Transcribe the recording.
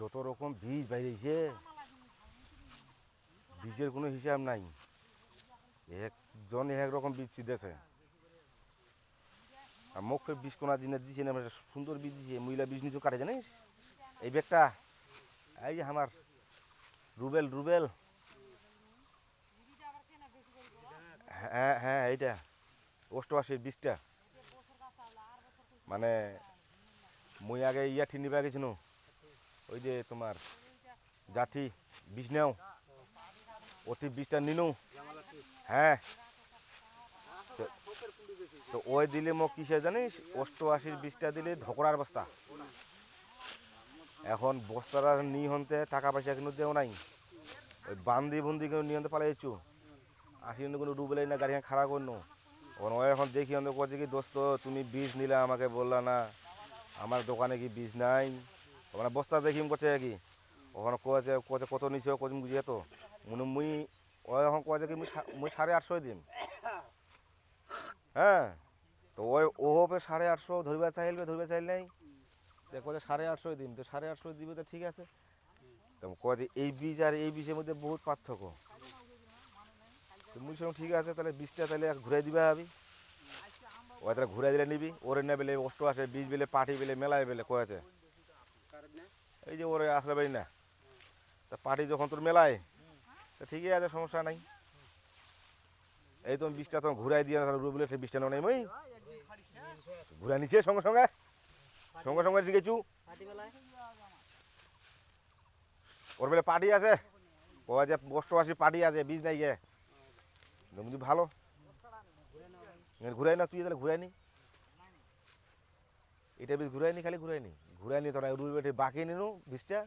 যত রকম বীজ বাইরেছে, বীজের কোনো হিসাব নাই। একজন এক রকম বীজ ছিটেছে। আর মুখে বীজ কোনা দিনে দিছে না, সুন্দর বীজ দিছে। মহিলা বীজ নিচু কাটে জানিস এই ব্যাগটা, এই যে আমার রুবেল রুবেল, হ্যাঁ হ্যাঁ এইটা 88 বীজটা। মানে মুই আগে ঠিন নিবা গেছিল, ওই যে তোমার জাতি বীজ নেও, অতি বীজটা নিনু। হ্যাঁ, তো ওই দিলে মোক কিসে জানিস, 88 বীজটা দিলে ধকড়ার বস্তা। এখন বস্তাটা নি হতে টাকা পয়সা কিন্তু দেও নাই, ওই বান্দি বুন্দি কিন্তু নিয়ে পালাইছু। আসি কোনো ডুবলাই না, গাড়ি খারাপ করনো। এখন দেখি করছে কি, দোস্ত তুমি বীজ নিলে আমাকে বললা না, আমার দোকানে কি বীজ নাই? ওখানে বস্তা দেখি করছে কি, ওখানে কয়েছে কয়েছে কত নিচে কদিন বুঝিয়ে তো মনে মুই, ও এখন কয়েছে কি মুই 850 দিন। হ্যাঁ, তো ওই ও হবে 850 ধরবে চাইল নাই, দেখো 850 দিন, তো 850 দিবে তো ঠিক আছে। তো কয়েছে এই বীজ আর এই বীজের মধ্যে বহুত পার্থক্য। তো মুই সঙ্গে ঠিক আছে, তাহলে বীজটা তাহলে ঘুরাই দিবে হবি। ও তাহলে ঘুরাই দিলে নিবি, ওরে না বেলে অষ্ট আসে বীজ বেলে পাটি বেলে মেলায় বেলে কয়েছে, এই যে ওরে আসলে বেরি না, তা পাটি যখন তোর মেলায়, তা ঠিকই আছে, সমস্যা নাই। এই তো বীজটা তখন ঘুরাই দিয়ে রুবেলের সেই বীজটা নেই, মই ঘুরাই নিচ্ছে সঙ্গে সঙ্গে সঙ্গে সঙ্গে শিখেছু। ওর বেলে পাটি আছে, ও যে 88 পাটি আছে, বীজ নাই গে ভালো। ঘুরাই না তুই, তাহলে ঘুরাই নি, এটা বীজ ঘুরাই নি, খালি ঘুরাই নি তোরা রুই বেটে বাকি নিনু বীজটা।